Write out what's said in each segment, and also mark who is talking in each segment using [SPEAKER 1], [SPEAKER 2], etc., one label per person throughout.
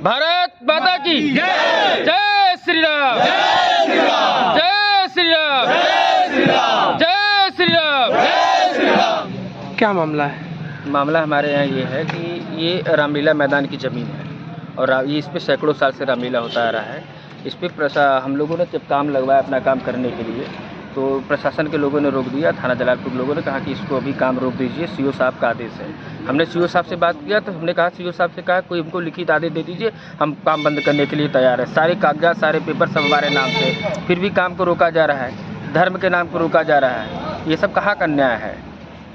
[SPEAKER 1] भारत माता की जय, जय श्री राम, जय श्री राम, जय श्री राम, जय श्री राम, जय श्री राम, जय श्री राम।
[SPEAKER 2] क्या मामला है?
[SPEAKER 1] मामला हमारे यहाँ ये है कि ये रामलीला मैदान की ज़मीन है और ये इस पर सैकड़ों साल से रामलीला होता आ रहा है। इस पर हम लोगों ने जब काम लगवाया अपना काम करने के लिए तो प्रशासन के लोगों ने रोक दिया। थाना जलालपुर लोगों ने कहा कि इसको अभी काम रोक दीजिए, सीओ साहब का आदेश है। हमने सीओ साहब से बात किया तो हमने कहा सीओ साहब से कहा कोई हमको लिखित आदेश दे दीजिए, हम काम बंद करने के लिए तैयार है। सारे कागजात सारे पेपर सब हमारे नाम से, फिर भी काम को रोका जा रहा है, धर्म के नाम पर रोका जा रहा है। ये सब कहाँ का न्याय है?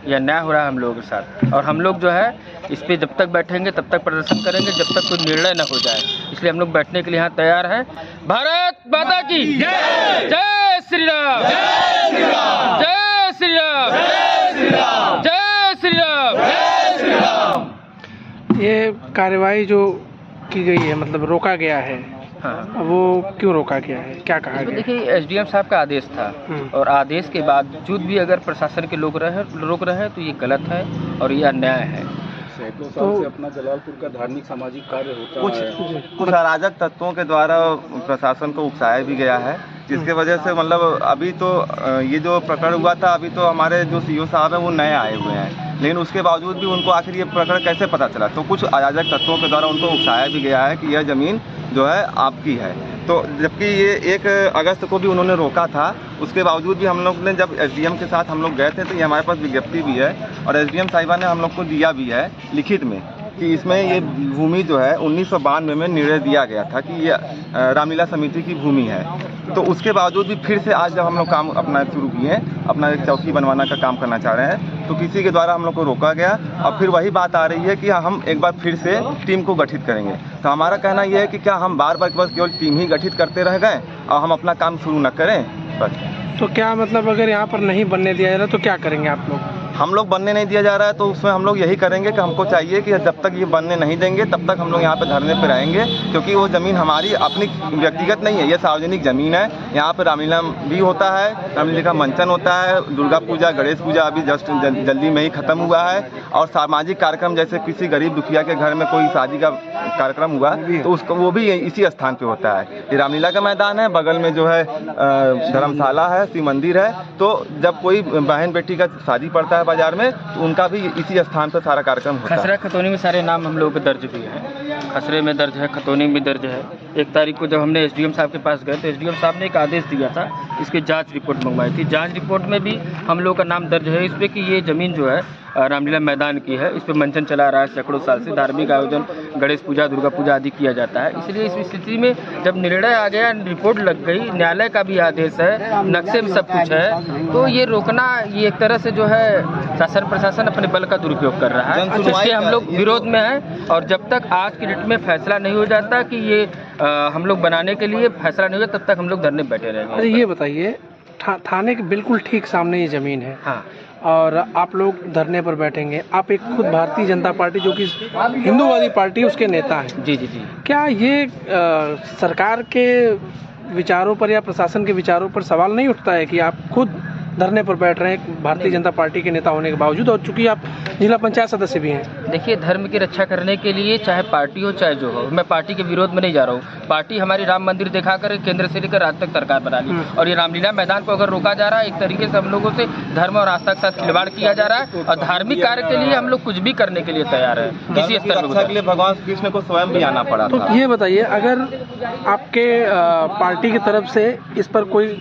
[SPEAKER 1] यह न्याय हो रहा है हम लोगों के साथ। और हम लोग जो है इस पर जब तक बैठेंगे तब तक प्रदर्शन करेंगे जब तक कोई निर्णय न हो जाए। इसलिए हम लोग बैठने के लिए यहाँ तैयार हैं। भारत माता की जय, जय श्री राम, जय श्री राम, जय श्री राम, जय श्री राम, जय श्री राम, जय श्री राम।
[SPEAKER 2] ये कार्रवाई जो की गई है, मतलब रोका गया है,
[SPEAKER 1] हाँ,
[SPEAKER 2] वो क्यों रोका गया है, क्या कहा गया?
[SPEAKER 1] देखिए एसडीएम साहब का आदेश था और आदेश के बावजूद भी अगर प्रशासन के लोग रोक रहे हैं तो ये गलत है और ये अन्याय है।
[SPEAKER 3] सैकड़ों साल से अपना जलालपुर का धार्मिक सामाजिक कार्य होता है।
[SPEAKER 4] कुछ अराजक तत्वों के द्वारा प्रशासन को उकसाया भी गया है, जिसके वजह से मतलब अभी तो ये जो प्रकरण हुआ था, अभी तो हमारे जो सीओ साहब हैं वो नए आए हुए हैं, लेकिन उसके बावजूद भी उनको आखिर ये प्रकरण कैसे पता चला? तो कुछ अराजक तत्वों के द्वारा उनको उकसाया भी गया है कि यह ज़मीन जो है आपकी है। तो जबकि ये 1 अगस्त को भी उन्होंने रोका था, उसके बावजूद भी हम लोग ने जब एसडीएम के साथ हम लोग गए थे तो ये हमारे पास विज्ञप्ति भी है और एसडीएम साहिबा ने हम लोग को दिया भी है लिखित में कि इसमें ये भूमि जो है 1992 में निर्णय दिया गया था कि ये रामलीला समिति की भूमि है। तो उसके बावजूद भी फिर से आज जब हम लोग काम अपना शुरू किए, अपना एक चौकी बनवाना का काम करना चाह रहे हैं, तो किसी के द्वारा हम लोग को रोका गया और फिर वही बात आ रही है कि हम एक बार फिर से टीम को गठित करेंगे। तो हमारा कहना यह है कि क्या हम बार बार बस केवल टीम ही गठित करते रह गए और हम अपना काम शुरू न करें बस?
[SPEAKER 2] तो क्या मतलब अगर यहाँ पर नहीं बनने दिया जा रहा तो क्या करेंगे आप लोग?
[SPEAKER 4] हम लोग बनने नहीं दिया जा रहा है तो उसमें हम लोग यही करेंगे कि हमको चाहिए कि जब तक ये बनने नहीं देंगे तब तक हम लोग यहाँ पे धरने पे रहेंगे, क्योंकि वो ज़मीन हमारी अपनी व्यक्तिगत नहीं है, ये सार्वजनिक ज़मीन है। यहाँ पे रामलीला भी होता है, रामलीला का मंचन होता है, दुर्गा पूजा गणेश पूजा अभी जस्ट जल्दी में ही ख़त्म हुआ है और सामाजिक कार्यक्रम जैसे किसी गरीब दुखिया के घर में कोई शादी का कार्यक्रम हुआ तो उसको वो भी इसी स्थान पर होता है। ये रामलीला का मैदान है, बगल में जो है धर्मशाला है, शिव मंदिर है। तो जब कोई बहन बेटी का शादी पड़ता है बाजार में तो उनका भी इसी स्थान पर सारा कार्यक्रम होता है।
[SPEAKER 1] खसरा खतौनी में सारे नाम हम लोगों के दर्ज भी हैं, खसरे में दर्ज है, खतौनी में दर्ज है। 1 तारीख को जब हमने एसडीएम साहब के पास गए तो एसडीएम साहब ने एक आदेश दिया था, इसकी जांच रिपोर्ट मंगवाई थी। जांच रिपोर्ट में भी हम लोगों का नाम दर्ज है इस पर कि ये ज़मीन जो है रामलीला मैदान की है। इस पर मंचन चला रहा है सैकड़ों साल से, धार्मिक आयोजन गणेश पूजा दुर्गा पूजा आदि किया जाता है। इसलिए इस स्थिति में जब निर्णय आ गया, रिपोर्ट लग गई, न्यायालय का भी आदेश है, नक्शे में सब कुछ है, तो ये रोकना ये एक तरह से जो है शासन प्रशासन अपने बल का दुरुपयोग कर रहा है, जिसके हम लोग विरोध में हैं। और जब तक आज की डेट में फैसला नहीं हो जाता कि ये हम लोग बनाने के लिए फैसला नहीं होगा तब तक हम लोग धरने बैठे रहेंगे।
[SPEAKER 2] अरे ये बताइए, थाने के बिल्कुल ठीक सामने ये ज़मीन है,
[SPEAKER 1] हाँ,
[SPEAKER 2] और आप लोग धरने पर बैठेंगे। आप एक खुद भारतीय जनता पार्टी जो कि हिंदूवादी पार्टी है उसके नेता हैं।
[SPEAKER 1] जी जी जी।
[SPEAKER 2] क्या ये सरकार के विचारों पर या प्रशासन के विचारों पर सवाल नहीं उठता है कि आप खुद धरने पर बैठ रहे हैं भारतीय जनता पार्टी के नेता होने के बावजूद, और चूंकि आप जिला पंचायत सदस्य भी हैं?
[SPEAKER 1] देखिए, धर्म की रक्षा करने के लिए चाहे पार्टी हो चाहे जो हो, मैं पार्टी के विरोध में नहीं जा रहा हूँ। पार्टी हमारी राम मंदिर दिखाकर केंद्र से लेकर राज्य तक सरकार बना ली और ये रामलीला मैदान को अगर रोका जा रहा है, एक तरीके से हम लोगों से धर्म और आस्था के साथ खिलवाड़ किया जा रहा है। और धार्मिक कार्य के लिए हम लोग कुछ भी करने के लिए तैयार है, किसी स्तर पर।
[SPEAKER 4] के लिए भगवान कृष्ण को स्वयं भी आना पड़ा था।
[SPEAKER 2] तो ये बताइए, अगर आपके पार्टी की तरफ से इस पर कोई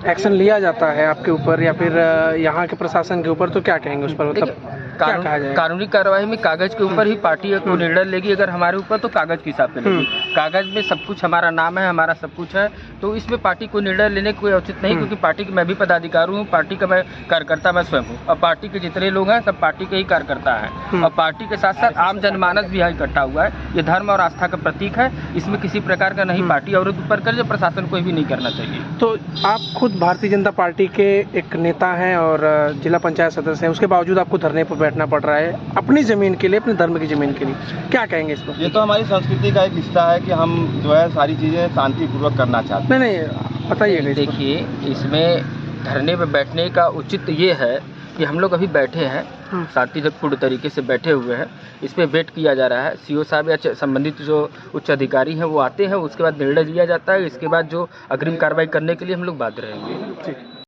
[SPEAKER 2] एक्शन लिया जाता है आपके ऊपर या फिर यहाँ के प्रशासन के ऊपर, तो क्या कहेंगे उस पर? मतलब क्या कहा जाए?
[SPEAKER 1] कानूनी कार्रवाई में कागज के ऊपर ही पार्टी को निर्णय लेगी। अगर हमारे ऊपर तो कागज के हिसाब से लेगी, कागज में सब कुछ हमारा नाम है, हमारा सब कुछ है, तो इसमें पार्टी को निर्णय लेने कोई उचित नहीं, क्योंकि पार्टी की मैं भी पदाधिकारी हूँ, पार्टी का मैं कार्यकर्ता मैं स्वयं हूँ और पार्टी के जितने लोग हैं सब पार्टी के ही कार्यकर्ता हैं और पार्टी के साथ साथ आम जनमानस भी यहाँ इकट्ठा हुआ है। ये धर्म और आस्था का प्रतीक है, इसमें किसी प्रकार का नहीं पार्टी अवरुद्ध ऊपर कर, जो प्रशासन को भी नहीं करना चाहिए।
[SPEAKER 2] तो आप खुद भारतीय जनता पार्टी के एक नेता हैं और जिला पंचायत सदस्य हैं, उसके बावजूद आपको धरने पर बैठना पड़ रहा है अपनी ज़मीन के लिए, अपने धर्म की ज़मीन के लिए, क्या कहेंगे इस पर?
[SPEAKER 4] ये तो हमारी संस्कृति का एक हिस्सा है कि हम जो है सारी चीज़ें शांतिपूर्वक करना चाहते हैं।
[SPEAKER 2] नहीं बताइए।
[SPEAKER 1] देखिए, इसमें धरने पर बैठने का उचित ये है कि हम लोग अभी बैठे हैं, शांतिपूर्ण तरीके से बैठे हुए हैं। इस पे वेट किया जा रहा है। सीओ साहब या संबंधित जो उच्च अधिकारी हैं वो आते हैं, उसके बाद निर्णय लिया जाता है। इसके बाद जो अग्रिम कार्रवाई करने के लिए हम लोग बाध्य रहेंगे।